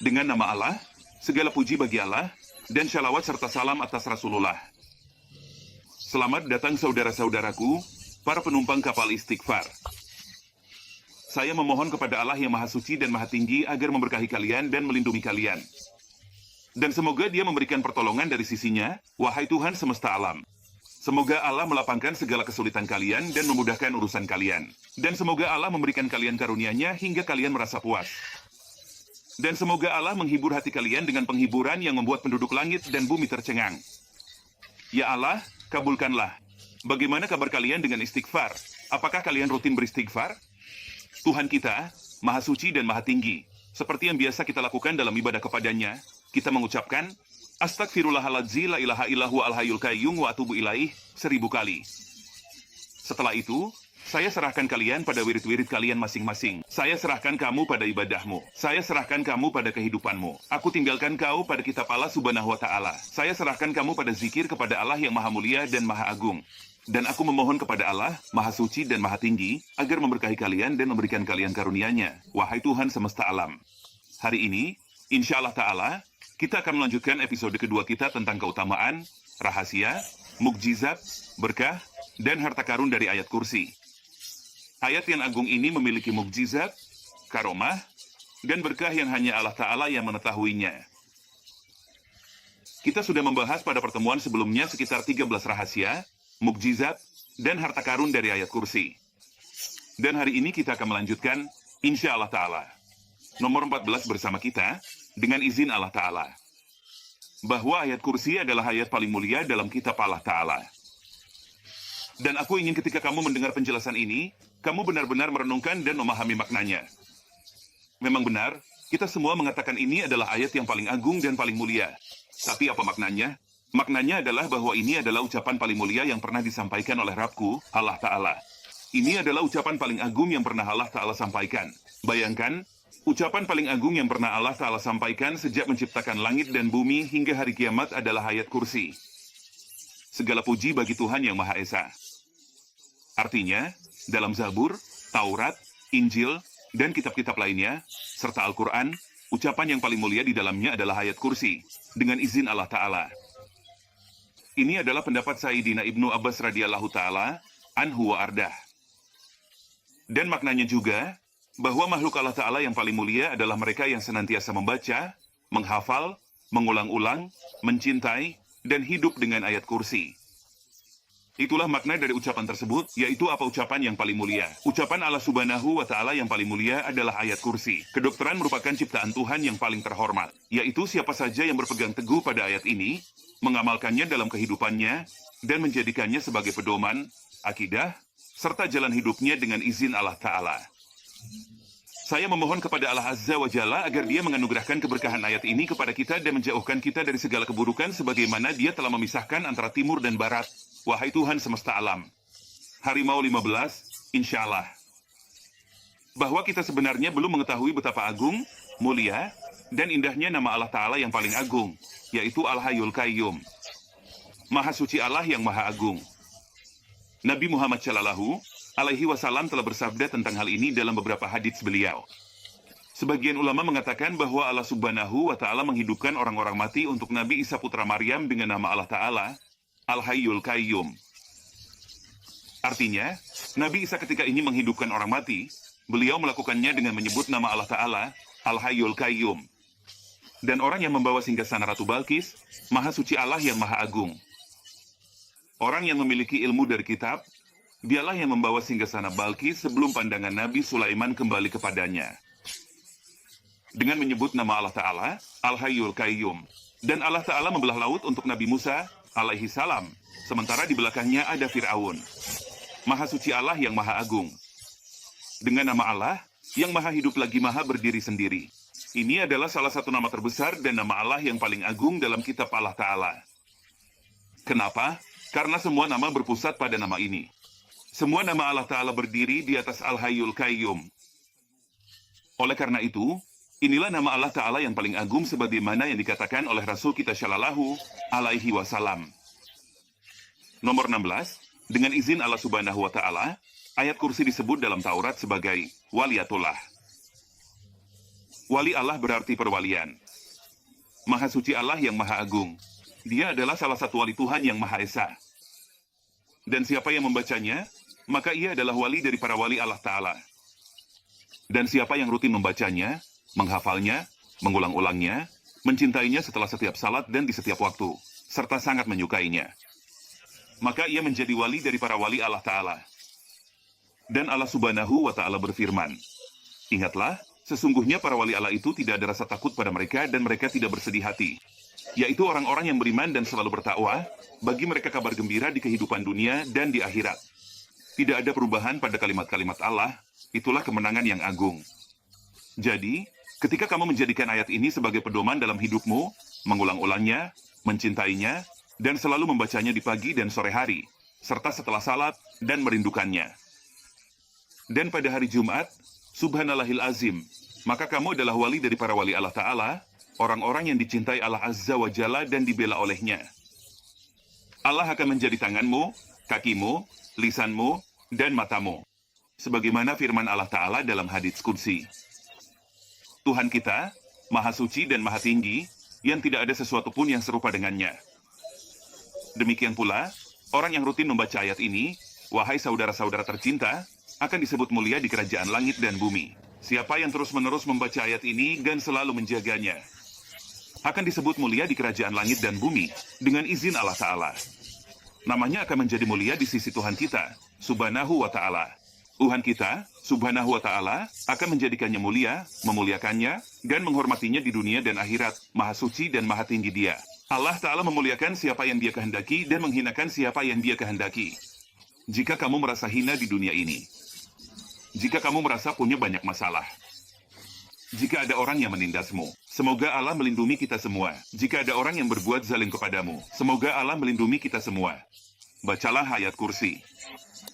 Dengan nama Allah, segala puji bagi Allah, dan shalawat serta salam atas Rasulullah. Selamat datang saudara-saudaraku, para penumpang kapal istighfar. Saya memohon kepada Allah yang Maha Suci dan Maha Tinggi agar memberkahi kalian dan melindungi kalian. Dan semoga Dia memberikan pertolongan dari sisinya, wahai Tuhan semesta alam. Semoga Allah melapangkan segala kesulitan kalian dan memudahkan urusan kalian. Dan semoga Allah memberikan kalian karunia-Nya hingga kalian merasa puas. Dan semoga Allah menghibur hati kalian dengan penghiburan yang membuat penduduk langit dan bumi tercengang. Ya Allah, kabulkanlah. Bagaimana kabar kalian dengan istighfar? Apakah kalian rutin beristighfar? Tuhan kita, Maha Suci dan Maha Tinggi. Seperti yang biasa kita lakukan dalam ibadah kepadanya, kita mengucapkan, Astagfirullahaladzim la ilaha illahu al-hayyul qayyum wa atubu ilaih 1000 kali. Setelah itu, saya serahkan kalian pada wirid-wirid kalian masing-masing. Saya serahkan kamu pada ibadahmu. Saya serahkan kamu pada kehidupanmu. Aku tinggalkan kau pada kitab Allah subhanahu wa ta'ala. Saya serahkan kamu pada zikir kepada Allah yang maha mulia dan maha agung. Dan aku memohon kepada Allah, Maha Suci dan Maha Tinggi, agar memberkahi kalian dan memberikan kalian karunia-Nya. Wahai Tuhan semesta alam. Hari ini, insya Allah Ta'ala, kita akan melanjutkan episode kedua kita tentang keutamaan, rahasia, mukjizat, berkah, dan harta karun dari ayat kursi. Ayat yang agung ini memiliki mukjizat, karomah, dan berkah yang hanya Allah Ta'ala yang mengetahuinya. Kita sudah membahas pada pertemuan sebelumnya sekitar 13 rahasia, mukjizat, dan harta karun dari ayat kursi. Dan hari ini kita akan melanjutkan, insya Allah Ta'ala. Nomor 14 bersama kita, dengan izin Allah Ta'ala. Bahwa ayat kursi adalah ayat paling mulia dalam kitab Allah Ta'ala. Dan aku ingin ketika kamu mendengar penjelasan ini, kamu benar-benar merenungkan dan memahami maknanya. Memang benar, kita semua mengatakan ini adalah ayat yang paling agung dan paling mulia. Tapi apa maknanya? Maknanya adalah bahwa ini adalah ucapan paling mulia yang pernah disampaikan oleh Rabbku, Allah Ta'ala. Ini adalah ucapan paling agung yang pernah Allah Ta'ala sampaikan. Bayangkan, ucapan paling agung yang pernah Allah Ta'ala sampaikan sejak menciptakan langit dan bumi hingga hari kiamat adalah ayat kursi. Segala puji bagi Tuhan yang Maha Esa. Artinya, dalam Zabur, Taurat, Injil, dan kitab-kitab lainnya, serta Al-Quran, ucapan yang paling mulia di dalamnya adalah ayat kursi, dengan izin Allah Ta'ala. Ini adalah pendapat Sayyidina Ibnu Abbas radhiyallahu ta'ala, anhu wa ardah. Dan maknanya juga, bahwa makhluk Allah Ta'ala yang paling mulia adalah mereka yang senantiasa membaca, menghafal, mengulang-ulang, mencintai, dan hidup dengan ayat kursi. Itulah makna dari ucapan tersebut, yaitu apa ucapan yang paling mulia. Ucapan Allah Subhanahu wa Ta'ala yang paling mulia adalah ayat kursi. Kedokteran merupakan ciptaan Tuhan yang paling terhormat, yaitu siapa saja yang berpegang teguh pada ayat ini, mengamalkannya dalam kehidupannya, dan menjadikannya sebagai pedoman, akidah, serta jalan hidupnya dengan izin Allah Ta'ala. Saya memohon kepada Allah Azza wa Jalla agar Dia menganugerahkan keberkahan ayat ini kepada kita dan menjauhkan kita dari segala keburukan sebagaimana Dia telah memisahkan antara timur dan barat. Wahai Tuhan semesta alam. Harimau 15, insya Allah. Bahwa kita sebenarnya belum mengetahui betapa agung, mulia, dan indahnya nama Allah Ta'ala yang paling agung, yaitu Al-Hayyul Qayyum. Maha Suci Allah yang Maha Agung. Nabi Muhammad Shallallahu Alaihi Wasallam telah bersabda tentang hal ini dalam beberapa hadits beliau. Sebagian ulama mengatakan bahwa Allah Subhanahu wa Ta'ala menghidupkan orang-orang mati untuk Nabi Isa putra Maryam dengan nama Allah Ta'ala, Al-Hayyul Qayyum. Artinya, Nabi Isa ketika ini menghidupkan orang mati, beliau melakukannya dengan menyebut nama Allah Ta'ala, Al-Hayyul Qayyum. Dan orang yang membawa singgasana Ratu Balkis, Maha Suci Allah yang Maha Agung. Orang yang memiliki ilmu dari kitab, dialah yang membawa singgasana Balkis sebelum pandangan Nabi Sulaiman kembali kepadanya. Dengan menyebut nama Allah Ta'ala, Al-Hayyul Qayyum. Dan Allah Ta'ala membelah laut untuk Nabi Musa, alaihi salam. Sementara di belakangnya ada Fir'aun. Maha Suci Allah yang Maha Agung. Dengan nama Allah, yang Maha Hidup lagi Maha Berdiri sendiri. Ini adalah salah satu nama terbesar dan nama Allah yang paling agung dalam kitab Allah Ta'ala. Kenapa? Karena semua nama berpusat pada nama ini. Semua nama Allah Ta'ala berdiri di atas Al-Hayyul Qayyum. Oleh karena itu, inilah nama Allah Ta'ala yang paling agung sebagaimana yang dikatakan oleh Rasul kita Shallallahu Alaihi Wasallam. Nomor 16, dengan izin Allah Subhanahu wa Ta'ala, ayat kursi disebut dalam Taurat sebagai Waliyatullah. Wali Allah berarti perwalian. Maha suci Allah yang Maha Agung. Dia adalah salah satu wali Tuhan yang Maha Esa. Dan siapa yang membacanya, maka ia adalah wali dari para wali Allah Ta'ala. Dan siapa yang rutin membacanya, menghafalnya, mengulang-ulangnya, mencintainya setelah setiap salat dan di setiap waktu, serta sangat menyukainya, maka ia menjadi wali dari para wali Allah Ta'ala. Dan Allah Subhanahu wa Ta'ala berfirman, ingatlah, sesungguhnya para wali Allah itu tidak ada rasa takut pada mereka dan mereka tidak bersedih hati, yaitu orang-orang yang beriman dan selalu bertakwa, bagi mereka kabar gembira di kehidupan dunia dan di akhirat. Tidak ada perubahan pada kalimat-kalimat Allah, itulah kemenangan yang agung. Jadi, ketika kamu menjadikan ayat ini sebagai pedoman dalam hidupmu, mengulang-ulangnya, mencintainya, dan selalu membacanya di pagi dan sore hari, serta setelah salat dan merindukannya. Dan pada hari Jumat, Subhanallahil Azim, maka kamu adalah wali dari para wali Allah Ta'ala, orang-orang yang dicintai Allah Azza wa Jalla dan dibela olehnya. Allah akan menjadi tanganmu, kakimu, lisanmu, dan matamu. Sebagaimana firman Allah Ta'ala dalam hadits Qudsi. Tuhan kita, Maha Suci dan Maha Tinggi, yang tidak ada sesuatu pun yang serupa dengannya. Demikian pula, orang yang rutin membaca ayat ini, wahai saudara-saudara tercinta, akan disebut mulia di kerajaan langit dan bumi. Siapa yang terus-menerus membaca ayat ini dan selalu menjaganya, akan disebut mulia di kerajaan langit dan bumi, dengan izin Allah Ta'ala. Namanya akan menjadi mulia di sisi Tuhan kita, Subhanahu wa Ta'ala. Tuhan kita, Subhanahu wa Ta'ala, akan menjadikannya mulia, memuliakannya, dan menghormatinya di dunia dan akhirat, Maha Suci dan Maha Tinggi Dia. Allah Ta'ala memuliakan siapa yang Dia kehendaki dan menghinakan siapa yang Dia kehendaki. Jika kamu merasa hina di dunia ini, jika kamu merasa punya banyak masalah, jika ada orang yang menindasmu, semoga Allah melindungi kita semua. Jika ada orang yang berbuat zalim kepadamu, semoga Allah melindungi kita semua. Bacalah ayat kursi.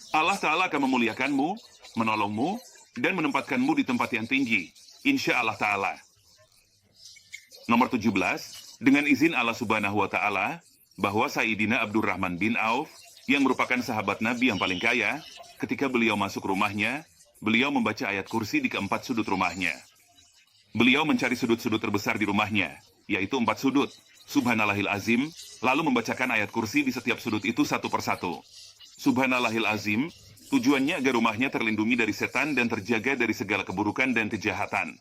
Allah Ta'ala akan memuliakanmu, menolongmu, dan menempatkanmu di tempat yang tinggi, insya Allah Ta'ala. Nomor 17, dengan izin Allah Subhanahu wa Ta'ala, bahwa Sayyidina Abdurrahman bin Auf, yang merupakan sahabat Nabi yang paling kaya, ketika beliau masuk rumahnya, beliau membaca ayat kursi di keempat sudut rumahnya. Beliau mencari sudut-sudut terbesar di rumahnya, yaitu 4 sudut, Subhanallahil Azim, lalu membacakan ayat kursi di setiap sudut itu satu persatu. Subhanallahil Azim, tujuannya agar rumahnya terlindungi dari setan dan terjaga dari segala keburukan dan kejahatan.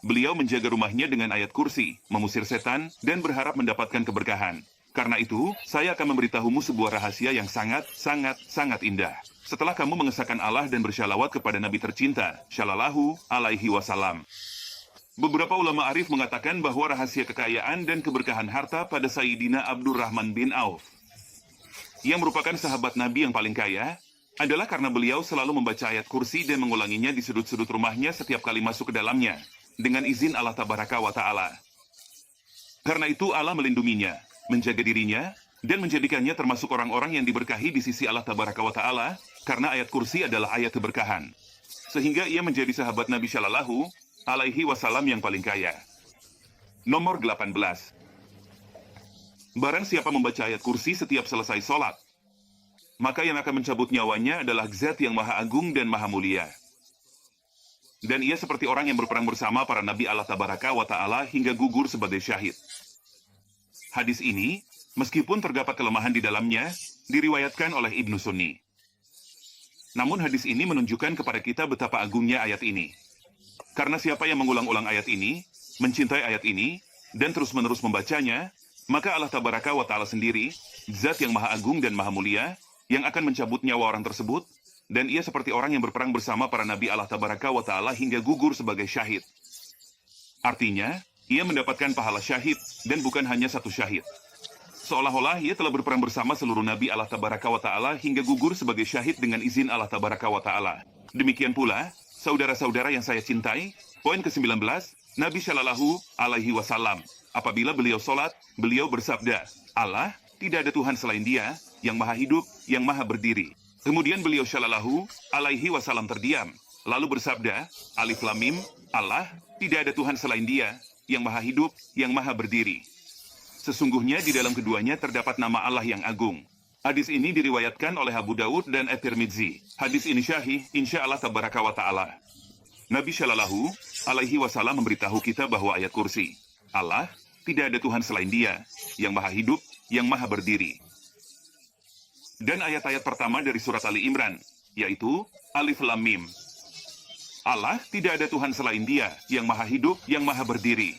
Beliau menjaga rumahnya dengan ayat kursi, mengusir setan, dan berharap mendapatkan keberkahan. Karena itu, saya akan memberitahumu sebuah rahasia yang sangat indah. Setelah kamu mengesahkan Allah dan bersyalawat kepada Nabi tercinta, Shallallahu alaihi wasallam. Beberapa ulama arif mengatakan bahwa rahasia kekayaan dan keberkahan harta pada Sayyidina Abdurrahman bin Auf, yang merupakan sahabat Nabi yang paling kaya, adalah karena beliau selalu membaca ayat kursi dan mengulanginya di sudut-sudut rumahnya setiap kali masuk ke dalamnya, dengan izin Allah Tabaraka wa Ta'ala. Karena itu Allah melindunginya, menjaga dirinya, dan menjadikannya termasuk orang-orang yang diberkahi di sisi Allah Tabaraka wa Ta'ala, karena ayat kursi adalah ayat keberkahan. Sehingga ia menjadi sahabat Nabi Shallallahu alaihi wasallam yang paling kaya. Nomor 18. Barang siapa membaca ayat kursi setiap selesai sholat, maka yang akan mencabut nyawanya adalah Zat yang Maha Agung dan Maha Mulia. Dan ia seperti orang yang berperang bersama para Nabi Allah Tabaraka wa Ta'ala hingga gugur sebagai syahid. Hadis ini, meskipun terdapat kelemahan di dalamnya, diriwayatkan oleh Ibnu Sunni. Namun hadis ini menunjukkan kepada kita betapa agungnya ayat ini. Karena siapa yang mengulang-ulang ayat ini, mencintai ayat ini, dan terus-menerus membacanya, maka Allah Tabaraka wa Ta'ala sendiri, Zat yang Maha Agung dan Maha Mulia, yang akan mencabut nyawa orang tersebut, dan ia seperti orang yang berperang bersama para Nabi Allah Tabaraka wa Ta'ala hingga gugur sebagai syahid. Artinya, ia mendapatkan pahala syahid, dan bukan hanya satu syahid. Seolah-olah ia telah berperang bersama seluruh Nabi Allah Tabaraka wa Ta'ala hingga gugur sebagai syahid dengan izin Allah Tabaraka wa Ta'ala. Demikian pula, saudara-saudara yang saya cintai, poin ke-19, Nabi Shallallahu alaihi wasallam, apabila beliau sholat, beliau bersabda, Allah, tidak ada Tuhan selain Dia, yang Maha Hidup, yang Maha Berdiri. Kemudian beliau Shallallahu alaihi wasallam terdiam, lalu bersabda, Alif Lam Mim, Allah, tidak ada Tuhan selain Dia, yang Maha Hidup, yang Maha Berdiri. Sesungguhnya di dalam keduanya terdapat nama Allah yang agung. Hadis ini diriwayatkan oleh Abu Dawud dan At-Tirmidzi. Hadis ini syahih, insya Allah Tabaraka wa Ta'ala. Nabi Shallallahu alaihi wasallam memberitahu kita bahwa ayat kursi, Allah, tidak ada Tuhan selain Dia, yang maha hidup, yang maha berdiri. Dan ayat-ayat pertama dari surat Ali Imran, yaitu Alif Lam Mim. Allah, tidak ada Tuhan selain Dia, yang maha hidup, yang maha berdiri.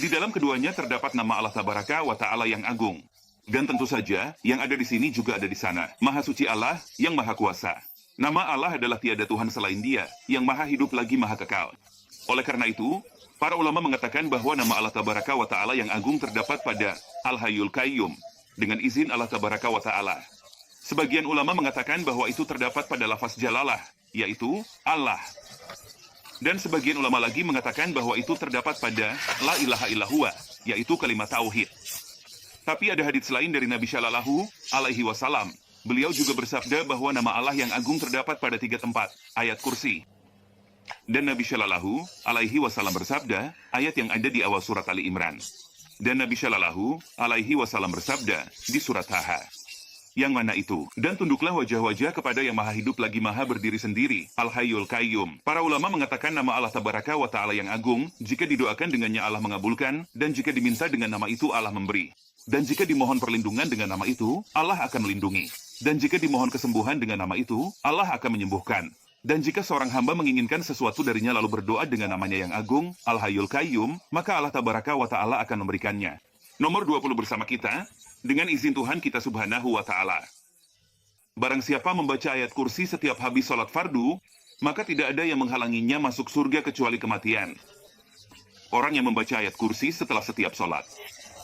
Di dalam keduanya terdapat nama Allah Tabaraka wa Ta'ala yang agung. Dan tentu saja, yang ada di sini juga ada di sana. Maha suci Allah, yang maha kuasa. Nama Allah adalah tiada Tuhan selain Dia, yang maha hidup lagi maha kekal. Oleh karena itu, para ulama mengatakan bahwa nama Allah Tabaraka wa Ta'ala yang agung terdapat pada Al-Hayyul Qayyum, dengan izin Allah Tabaraka wa Ta'ala. Sebagian ulama mengatakan bahwa itu terdapat pada lafaz jalalah, yaitu Allah. Dan sebagian ulama lagi mengatakan bahwa itu terdapat pada La ilaha illallah, yaitu kalimat tauhid. Tapi ada hadits lain dari Nabi Shallallahu alaihi wasallam. Beliau juga bersabda bahwa nama Allah yang agung terdapat pada 3 tempat, ayat kursi. Dan Nabi Shallallahu alaihi wasallam bersabda, ayat yang ada di awal surat Ali Imran. Dan Nabi Shallallahu alaihi wasallam bersabda di surat Taha. Yang mana itu? Dan tunduklah wajah-wajah kepada yang maha hidup lagi maha berdiri sendiri, Al-Hayyul Qayyum. Para ulama mengatakan nama Allah Tabaraka wa Ta'ala yang agung, jika didoakan dengannya Allah mengabulkan, dan jika diminta dengan nama itu Allah memberi. Dan jika dimohon perlindungan dengan nama itu, Allah akan melindungi. Dan jika dimohon kesembuhan dengan nama itu, Allah akan menyembuhkan. Dan jika seorang hamba menginginkan sesuatu darinya lalu berdoa dengan namanya yang agung, Al-Hayyul Qayyum, maka Allah Tabaraka wa Ta'ala akan memberikannya. Nomor 20 bersama kita, dengan izin Tuhan kita Subhanahu wa Ta'ala. Barang siapa membaca ayat kursi setiap habis sholat fardu, maka tidak ada yang menghalanginya masuk surga kecuali kematian. Orang yang membaca ayat kursi setelah setiap sholat.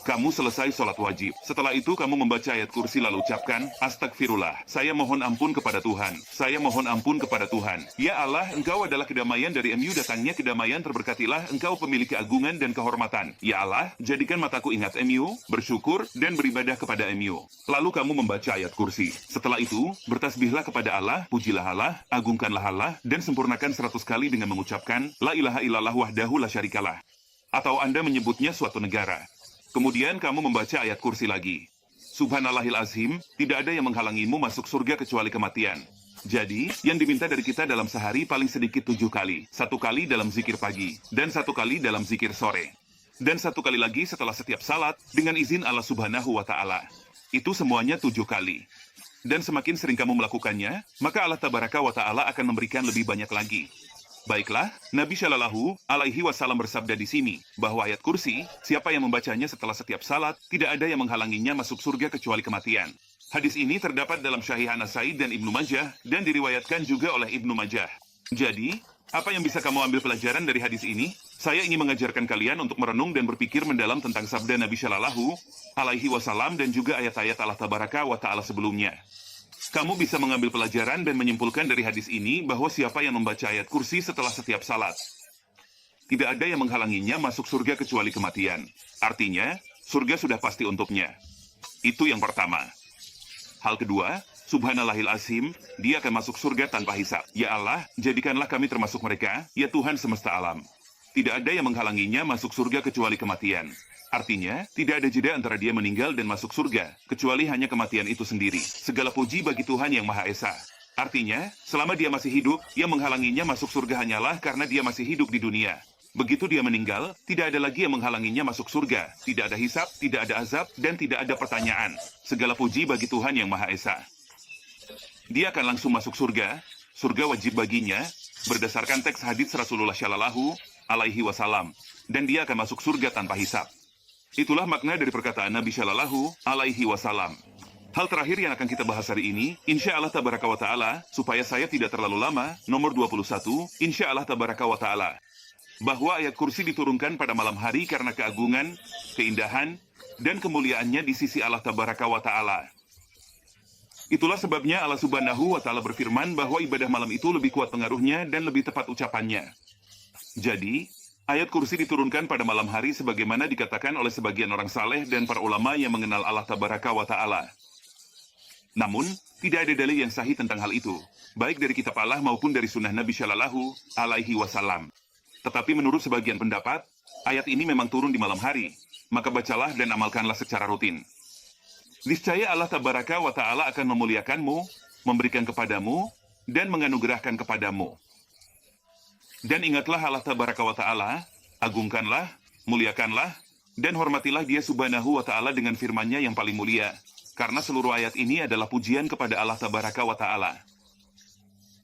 Kamu selesai sholat wajib. Setelah itu kamu membaca ayat kursi lalu ucapkan, Astagfirullah, saya mohon ampun kepada Tuhan. Saya mohon ampun kepada Tuhan. Ya Allah, Engkau adalah kedamaian dari MU, datangnya kedamaian, terberkatilah Engkau pemilik keagungan dan kehormatan. Ya Allah, jadikan mataku ingat MU, bersyukur, dan beribadah kepada MU. Lalu kamu membaca ayat kursi. Setelah itu, bertasbihlah kepada Allah, pujilah Allah, agungkanlah Allah, dan sempurnakan 100 kali dengan mengucapkan, La ilaha illallah wahdahu la syarikalah. Atau Anda menyebutnya suatu negara. Kemudian kamu membaca ayat kursi lagi. Subhanallahil azim, tidak ada yang menghalangimu masuk surga kecuali kematian. Jadi, yang diminta dari kita dalam sehari paling sedikit 7 kali. 1 kali dalam zikir pagi, dan 1 kali dalam zikir sore. Dan 1 kali lagi setelah setiap salat, dengan izin Allah Subhanahu wa Ta'ala. Itu semuanya 7 kali. Dan semakin sering kamu melakukannya, maka Allah Tabaraka wa Ta'ala akan memberikan lebih banyak lagi. Baiklah, Nabi Shallallahu alaihi wasallam bersabda di sini, bahwa ayat kursi, siapa yang membacanya setelah setiap salat, tidak ada yang menghalanginya masuk surga kecuali kematian. Hadis ini terdapat dalam Sahih An-Nasai dan Ibnu Majah, dan diriwayatkan juga oleh Ibnu Majah. Jadi, apa yang bisa kamu ambil pelajaran dari hadis ini? Saya ingin mengajarkan kalian untuk merenung dan berpikir mendalam tentang sabda Nabi Shallallahu alaihi wasallam dan juga ayat-ayat Allah Tabaraka wa Ta'ala sebelumnya. Kamu bisa mengambil pelajaran dan menyimpulkan dari hadis ini bahwa siapa yang membaca ayat kursi setelah setiap salat, tidak ada yang menghalanginya masuk surga kecuali kematian. Artinya, surga sudah pasti untuknya. Itu yang pertama. Hal kedua, Subhanallahil azim, dia akan masuk surga tanpa hisab. Ya Allah, jadikanlah kami termasuk mereka, ya Tuhan semesta alam. Tidak ada yang menghalanginya masuk surga kecuali kematian. Artinya, tidak ada jeda antara dia meninggal dan masuk surga, kecuali hanya kematian itu sendiri. Segala puji bagi Tuhan yang Maha Esa. Artinya, selama dia masih hidup, yang menghalanginya masuk surga hanyalah karena dia masih hidup di dunia. Begitu dia meninggal, tidak ada lagi yang menghalanginya masuk surga. Tidak ada hisab, tidak ada azab, dan tidak ada pertanyaan. Segala puji bagi Tuhan yang Maha Esa. Dia akan langsung masuk surga. Surga wajib baginya, berdasarkan teks hadits Rasulullah Shallallahu alaihi wasallam. Dan dia akan masuk surga tanpa hisab. Itulah makna dari perkataan Nabi Shallallahu alaihi wasallam. Hal terakhir yang akan kita bahas hari ini, insya Allah Tabaraka wa Ta'ala, supaya saya tidak terlalu lama, nomor 21, insya Allah Tabaraka wa Ta'ala. Bahwa ayat kursi diturunkan pada malam hari karena keagungan, keindahan, dan kemuliaannya di sisi Allah Tabaraka wa Ta'ala. Itulah sebabnya Allah Subhanahu wa Ta'ala berfirman bahwa ibadah malam itu lebih kuat pengaruhnya dan lebih tepat ucapannya. Jadi, ayat kursi diturunkan pada malam hari sebagaimana dikatakan oleh sebagian orang saleh dan para ulama yang mengenal Allah Tabaraka wa Ta'ala. Namun, tidak ada dalil yang sahih tentang hal itu, baik dari kitab Allah maupun dari sunnah Nabi Shallallahu alaihi wasallam. Tetapi menurut sebagian pendapat, ayat ini memang turun di malam hari, maka bacalah dan amalkanlah secara rutin. Niscaya Allah Tabaraka wa Ta'ala akan memuliakanmu, memberikan kepadamu, dan menganugerahkan kepadamu. Dan ingatlah Allah Tabaraka wa Ta'ala, agungkanlah, muliakanlah, dan hormatilah Dia Subhanahu wa Ta'ala dengan firman-Nya yang paling mulia. Karena seluruh ayat ini adalah pujian kepada Allah Tabaraka wa Ta'ala.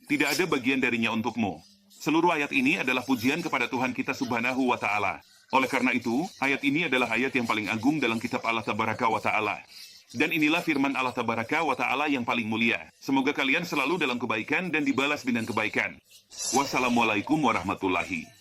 Tidak ada bagian darinya untukmu. Seluruh ayat ini adalah pujian kepada Tuhan kita Subhanahu wa Ta'ala. Oleh karena itu, ayat ini adalah ayat yang paling agung dalam kitab Allah Tabaraka wa Ta'ala. Dan inilah firman Allah Tabaraka wa Ta'ala yang paling mulia. Semoga kalian selalu dalam kebaikan dan dibalas dengan kebaikan. Wassalamualaikum warahmatullahi